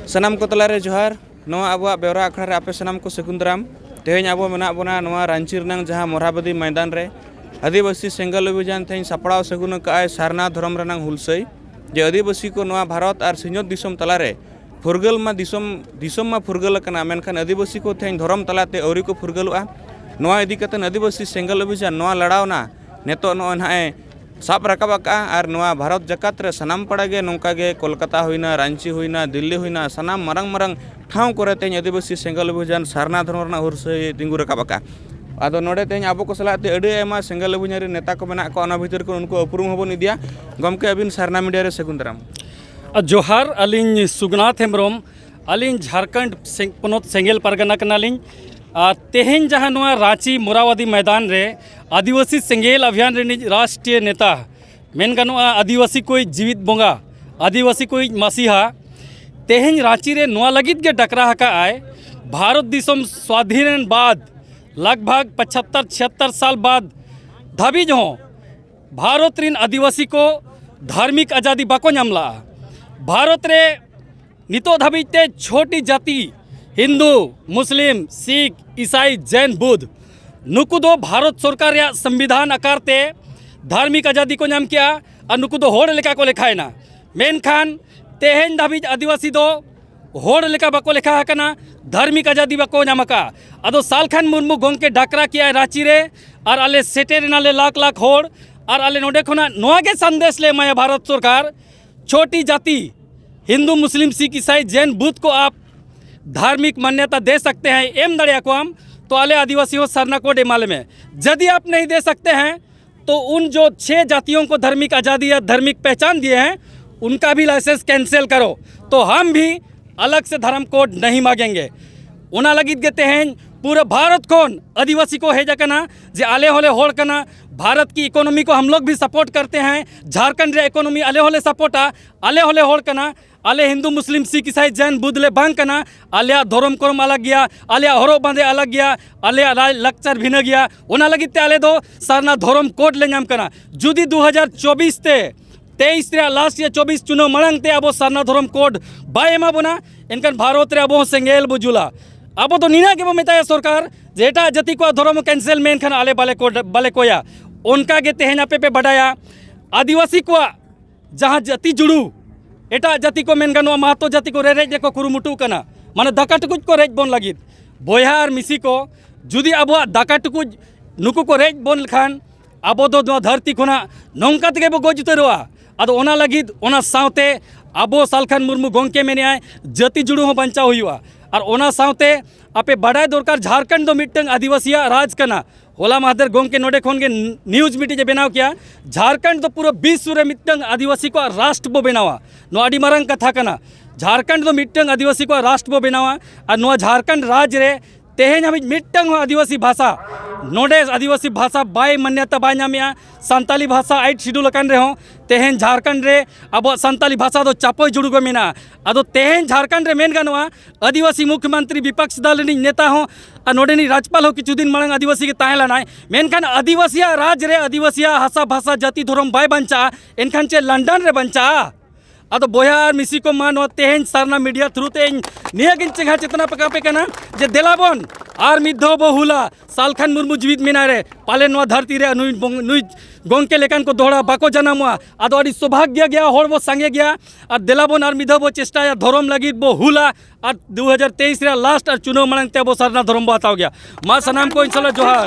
सनाम को तलारे जोहार नवा अब बेवरा अखड़ा रे आपे सनाम को सगुंदराम तेहें अब मेना बना नवा रांची रनांग जहां मोरहाबादी मैदान रे आदिवासी सेंगल अभियान तेहें सपड़ाव सगुन काय सारना धर्म रनांग हुलसई जे आदिवासी को नवा भारत और सिंहत दिसम तलारे फुरगल मा दिसम मा फुरगल कना मेनखान आदिवासी को तेहें धर्म तलाते औरी को फुरगलुआ नवा इदी कतन आदिवासी सेंगल अभियान नवा लड़ावना नेतो नो नाए साब रकाबा और नवा भारत जकात रे सनाम पड़ागे नौकागे कोलकाता होइना रांची होइना दिल्ली होइना सनाम मारंग मारंग ठाव करे तेहें आदिवासी सेंगल अभियान सारना धर्म रना हुरसई तिंगु रकाबा आदो नोडे तेहें आबो को सलाते अडे आयमा सेंगल अभियान रे नेता को मेना को अना भीतर को उनको उपरुम हबोन इदिया गमके अबिन सारना मीडिया रे सगुंदराम जोहार अलिंग सुगनाथ हेम्ब्रम अलिंग झारखंड पनोत सेंगेल परगना कनालिंग तेहें जहाँ नवा रांची मोराबादी मैदान रे आदिवासी सेंगेल अभियान रे राष्ट्रीय नेता मेन गानोआ आदिवासी कोई जीवित बोंगा आदिवासी कोई मसीहा तेहें रांची रे नवा लगित के डकरा हका आए भारत दिसम स्वाधीन बाद लगभग 75-76 साल बाद धाबीज हों भारत रिन आदिवासी को धार्मिक आज़ादी बाको नामला भारत रे नितो धाबीते छोटी जाति हिंदू मुस्लिम सिख ईसाई जैन बुद्ध नुकु दो भारत सरकार या संविधान आकारते धार्मिक आज़ादी को नाम किया और नुकु दो होड़ लेखा को लेखायना मेनखान तेहें धाबीज आदिवासी दो होड़ लेखा बाको लेखा हकना धार्मिक आज़ादी बाको नामका अदो सालखान मुर्मू गोंके डाकरा किया रांची रे और आले सेटेर नाले लाख लाख होड़ और आले नोडे खोना नोआ के संदेश ले माया भारत सरकार छोटी जाति हिंदू मुस्लिम सिख ईसाई जैन बुद्ध को आप धार्मिक मान्यता दे सकते हैं एम दड़िया को हम तो आले आदिवासी हो सरना कोड एमाले में यदि आप नहीं दे सकते हैं तो उन जो 6 जातियों को धार्मिक आज़ादी या धार्मिक पहचान दिए हैं उनका भी लाइसेंस कैंसिल करो तो हम भी अलग से धर्म कोड नहीं मांगेंगे उना लगित गते हैं पूरा भारत कौन आदिवासी को है जकना जे आले होले होड़ कना भारत की इकोनॉमी को हम लोग भी सपोर्ट करते हैं झारखंड रे इकोनॉमी आले होले सपोर्टा आले होले होड़ कना आले हिंदू मुस्लिम सिख ईसाई जैन बुद्ध ले बांग कना आलिया धर्म कर्म अलग गया आलिया हरो बांधे अलग गया आलिया लक्चर भिन्न गया उना लगित ते आले दो सरना धर्म कोड ले नाम कना जुदी 2024 ते 23 रे लास्ट या 24 चुनाव मांग ते अब सरना धर्म कोड बाय एमा बना इनकन भारत रे अब सेंगेल बुजुला अब तो नीना के मेताया सरकार जेटा जाति को धर्म कैंसिल में इनखान आले बाले कोया उनका गे तेहें पे बढ़ाया आदिवासी को जहाँ जाति जुड़ू एटा जाति को मेन गानों महतो जाति को रेज को कुरुमुटू कना माने दाका टुकुज को रेज बोन लगित बोया और मिसी को जुदी अब दाका टुकुज नुकु को रेज बोन खान अब दो धरती खोना नौका तक बो गोज उतरवा अद ओना लगित ओना सावते अब सालखान मुर्मू गोंके मेने आए जाति जुड़ू हो बंचा हुआ और ओना सावते आपे बढ़ाई दरकार झारखंड दो मिट्टंग आदिवासिया राज कना होला महादर गोंके नोडे खोन के न्यूज मीटिंग बनाव किया झारखंड तो पूरा विश्व रे मिट्टंग आदिवासी को राष्ट्र बो बनावा नो आडी मारंग कथा कना झारखंड दो मिट्टंग आदिवासी को राष्ट्र बो बनावा और नो झारखंड राज्य रे तेहें हमें मिट्टंग आदिवासी भाषा नोडे आदिवासी भाषा बाय मान्यता बाय नामिया संताली भाषा 8 शेड्यूल कान रे हो तेहें झारखंड रे अब संताली भाषा दो चापोय जुड़ू गो मेना अदो तेहें झारखंड रे मेन गानवा आदिवासी मुख्यमंत्री विपक्ष दल नी नेता हो नोडे नी राज्यपाल हो किछु दिन मांग आदिवासी के ताहेला नाय मेनखान आदिवासिया राज रे आदिवासिया भाषा भाषा जाति धर्म बाय बंचा एनखान चे लंडन रे बंचा अदो बोया मिसी को मान तेहें सरना मीडिया थ्रू ते नियागिन चेगा चेतना पका पे कना जे देलाबन आर मिद्धो बहुला सालखान मुर्मू जीवित मिनारे पाले नवा धरती रे नुई गोंके लेकान को दोहरा बाको जनामुआ अदो अडी सौभाग्य गया होड़ वो संगे गया और देलाबन आर मिद्धो बो चेष्टा या धर्म लगी बो हुला और 2023 रे लास्ट और चुनाव मांग ते बो सरना धर्म बताओ गया मां सनाम को इंशाल्लाह जोहार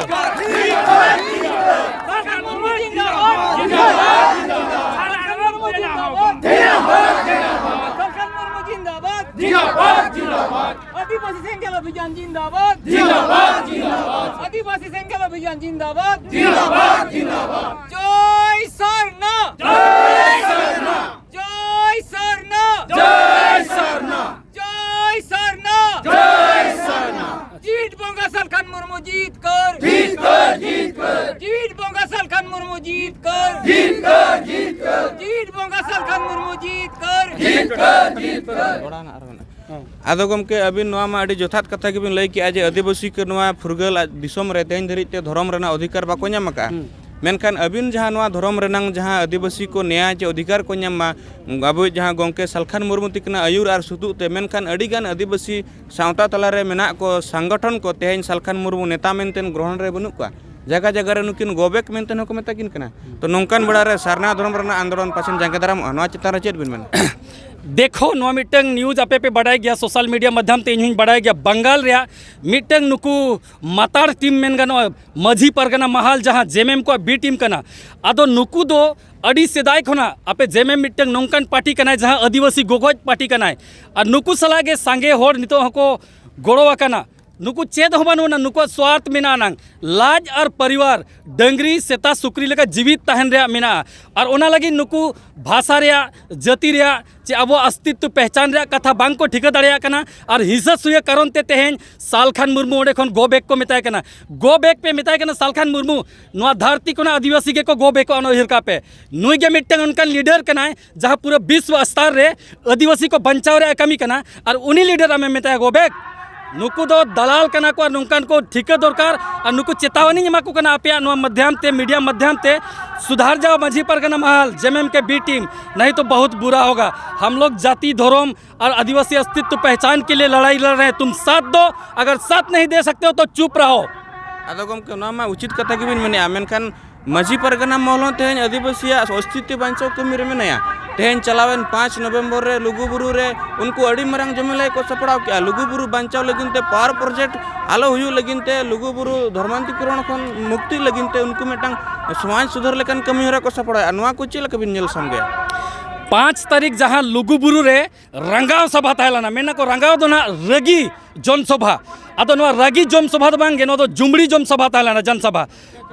आदिवासी सेंगेल अभियान जिंदाबाद जिंदाबाद जिंदाबाद आदिवासी सेंगेल अभियान जिंदाबाद जिंदाबाद जिंदाबाद जय सरना जय सरना जय सरना जय सरना जय सरना जय सरना जीत बोंगा सालखान मुर्मू जीत कर जीत कर जीत कर जीत बोंगा सालखान मुर्मू जीत कर जीत कर जीत कर जीत बोंगा सालखान मुर्मू जीत कर जीत कर जीत कर आदो गमके अबिन नवा मा अडी जथात कथा के बिन लई कि आज आदिवासी के नवा फुरगल दिसम रे तेन धरिते धर्म रेना अधिकार बाको ᱧᱟᱢ ᱟᱠᱟ मेनखान अबिन जहाँ नवा धर्म रेनांग जहाँ आदिवासी को न्याय चे अधिकार को नामा अब जहाँ गोंके सालखान मुर्मू तिकना आयुर और सुदुते मेनखान अडिगान आदिवासी सावता तलारे मेना को संगठन को तेहेन सालखान मुर्मू नेता मेनतेन ग्रहण रे बनुक को जगह जगह रे नुकिन गोबेक मेनतेन को मेताकिन कना तो नोंकान बड़ा रे सारना धर्म रेना आंदोलन पाछन जांगे दाराम नवा चितान रे चेत बिन मेन देखो नवा मिटंग न्यूज आपे पे बढ़ाई गया सोशल मीडिया माध्यम ते इन बढ़ाई गया बंगाल रे मिटंग नुकु मातार टीम मेन गनो माझी परगना महाल जहाँ जेएमएम को बी टीम कना आदो नुकु दो अड़ी सेदाय खना आपे जेएमएम मिटंग नोंकान पार्टी कना जहाँ आदिवासी गोगोज पार्टी कना और नुकु सलागे सांगे होड़ नितो हको गोड़ो कना नुकु चेद होबानुना नुकु स्वार्थ मेना नांग लाज और परिवार डंगरी सेता सुकरी लेका जीवित तहन रे मेना और ओना लगी नुकु भाषा रे जाति रे चे अब अस्तित्व पहचान रे कथा बांग को ठिका दाड़िया कना और हिस्सा सुये कारण ते तेहेन सालखान मुर्मू ओडे खन गो बैक को मेताय कना गो बैक पे मेताय कना सालखान मुर्मू नवा धरती को आदिवासी के को गो बैक को हिरका पे नुई के मिट्टन उनका लीडर कना जहाँ पूरा विश्व स्तर रे आदिवासी को बंचाव रे कमी कना और उन्हीं लीडर में मेताय गो बैक नुकु दो दलाल कना को नुकान को ठिका दरकार और नुकु चेतावनी एमा को कना आपे माध्यम ते मीडिया माध्यम ते सुधार जाओ माझी परगना महल जेएमएम के बी टीम नहीं तो बहुत बुरा होगा। हम लोग जाति धर्म और आदिवासी अस्तित्व पहचान के लिए लड़ाई लड़ रहे हैं, तुम साथ दो, अगर साथ नहीं दे सकते हो तो चुप रहो। आदो गमके नोमा उचित कथा गिबिन मेने मेनखान माझी परगना महल तेहेन आदिवासी अस्तित्व बांचाव कमी रे मेनाया तेहेन चलावेन 5 नवंबर रे लुगुबुरु रे उनको अड़ी मरंग जमेलाई को सपड़ाव के लुगुबुरु बांचाव लगिनते पावर प्रोजेक्ट आलो हुयु लगिनते लुगुबुरु धर्मांतरीकरण खन मुक्ति लगिनते उनको मेटांग समाज सुधार लेकन कमी हरा को सपड़ा नवा को चेल कबिन नेल समगे 5 तारीख जहाँ लुगुबुरु रे रंगाव सभा ताहलाना मेना को रंगाव दो ना रगी जन सभा आदो नवा रगी जन सभा बांगे नो जुमड़ी जन सभा ताहलाना जनसभा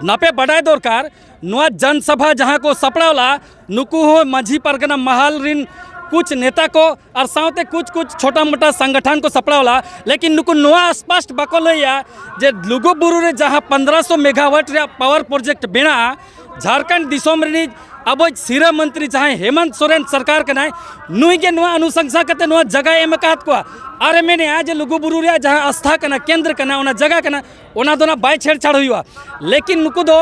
नापे बढ़ाई दरकार नवा जनसभा जहाँ को सपड़ावला नुकु हो माझी परगना महल रिन कुछ नेता को और साथ कुछ छोटा मोटा संगठन को सपड़ावला लेकिन नुकु नवा स्पष्ट बाको लैया जे लुगुबुरु रे जहाँ 1500 मेगावाट रे पावर प्रोजेक्ट बेना झारखंड दिसोम रे अब सिरा मंत्री जहाँ हेमंत सोरेन सरकार कना नुई के नुआ अनुशंसा करते नुआ जगह एम कहत को अरे मैंने आज लुगुबुरु रे जहाँ आस्था कना केंद्र कना ओना जगह कना ओना दोना बाय छेड़छाड़ हुआ लेकिन नुकु दो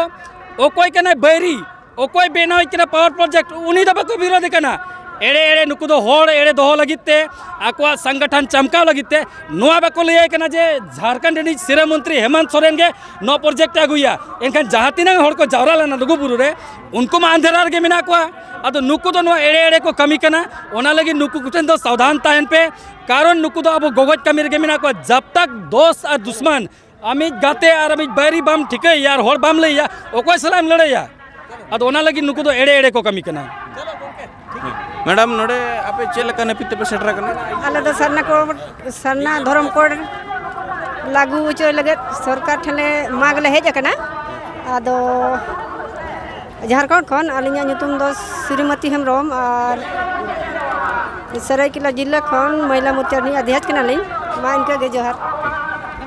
ओ कोई कना बैरी ओ कोई बेना कना पावर प्रोजेक्ट उन्हीं दबा को विरोध कना एड़े एड़े नुकु दो होड़ एड़े दोहो लगिते आकुआ संगठन चमकाव लगिते नुआ बाको लैया कना जे झारखंड रे सिरा मंत्री हेमंत सोरेन के नो प्रोजेक्ट आगुया एनखान जहाँ तीना होड़ को जावरा लेना लुगुबुरु रे उनको मा अंधेरार गे मेना को अदो नुकु दो नुआ एड़े एड़े को कमी कना ओना लगी नुकु कुठन दो सावधान ताहन पे कारण नुकु दो अब गोगज कमी रे गे मेना को जब तक दोस्त और दुश्मन अमित गाते और अमित बैरी बम ठिके यार होड़ बम लैया ओको सलाम लड़ैया अदो ओना लगी नुकु दो एड़े एड़े को कमी कना मैडम नोडे आपे चेलका नपिते पे सेटरा कना आले दो सरना धर्म कोड लागू होचो लगे सरकार ठने मागले हेज कना आदो झारखंड खन आलिया नुतुम दो श्रीमती हेम्ब्रम और सरायकेला जिला खन महिला मोर्चा अध्यक्ष कना लिन मा इनका गे जोहार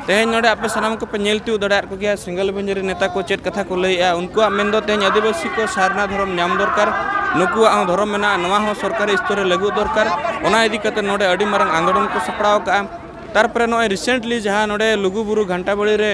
तेहेन नोडे आपे सनाम को पे नेलती दड़ा को गया सिंगल बेंजरी नेता को चेत कथा को लैया उनको मेन दो तेहेन आदिवासी को सारना धर्म नाम दरकार नुकु धर्म मेना नवा हो सरकारी स्तर लगू दरकार ओना इदी कते नोडे अडी मारंग आंदोलन को सपड़ाव का तारपरे नोय रिसेंटली जहाँ नोडे लुगुबुरु घंटाबड़ी रे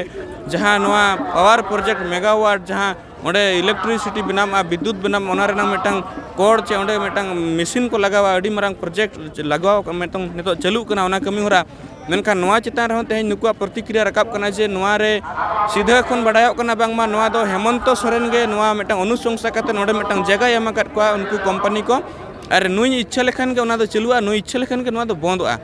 जहाँ नवा पावर प्रोजेक्ट मेगावाट जहाँ ओडे इलेक्ट्रिसिटी बनाम विद्युत बनाम ओना रेना मेटांग कोड चे ओडे मेटांग मशीन को लगावा अडी मारंग प्रोजेक्ट लगाव मेटांग नितो चालू कना ओना कमी होरा मेनखान नवा चितान रहो तेहेन नुकुआ प्रतिक्रिया रकाब कना जे नवा रे सीधा खन बडायो कना बांगमा नवा दो हेमंत सोरेन गे नवा मेटांग अनुशंसा कते नोडे मेटांग जगह एम काट को उनको कंपनी को अरे नुई इच्छा लेखान के ओना दो चलुआ नुई इच्छा लेखान के नवा दो बंदोआ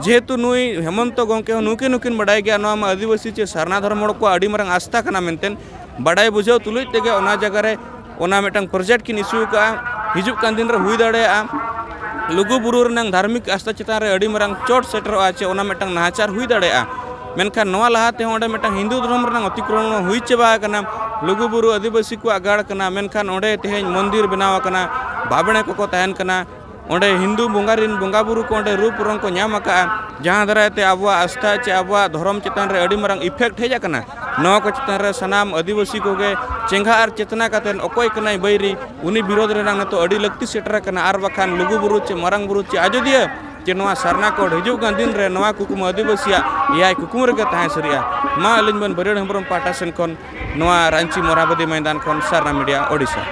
जेहेतु नुई हेमंत गोंके हो नुके नुकिन बडाय गया नवा आदिवासी चे सारना धर्म को अडी मारंग आस्था कना मेनतेन बडाय बुझाव तुलुई तेगे ओना जगह रे ओना मेटांग प्रोजेक्ट किन इश्यू का हिजुब कान दिन रे हुई दाड़ेया लुगुबुरु रनांग धार्मिक आस्था चितान रे अडी मारंग चोट सेटरोआ चे ओना मेटांग नाहाचार हुई दाड़ेया मेनखान नवा लहाते ओंडे मेटांग हिंदू धर्म रनांग अतिक्रमण हुई चबा कना लुगुबुरु आदिवासी को आगाड़ कना मेनखान ओंडे तेहेन मंदिर बनाव कना बाबणे को ताहन कना ओंडे हिंदू बोंगारिन बोंगाबुरु को ओंडे रूप रंग को नाम आका जहाँ दरायते आबुआ आस्था चे आबुआ धर्म चितान रे अडी मारंग इफेक्ट हेज कना नवा को चितान रे सनाम आदिवासी को गे चेंगा और चेतना कातेन अकोय कनाय बैरी उनी विरोध रे नंग तो अडी लक्ति सेटर कना आर बखान लुगुबुरु चे मारंग बुरु चे आजोदिया जे नवा सारना कोड हिजुग गान दिन रे नवा कुकुम आदिवासिया एआई कुकुम रे तहां सरिया मा अलिन बन बरियड़ हेम्ब्रम पाटा सेन खन नवा रांची मोराबादी मैदान खन सारना मीडिया ओडिशा।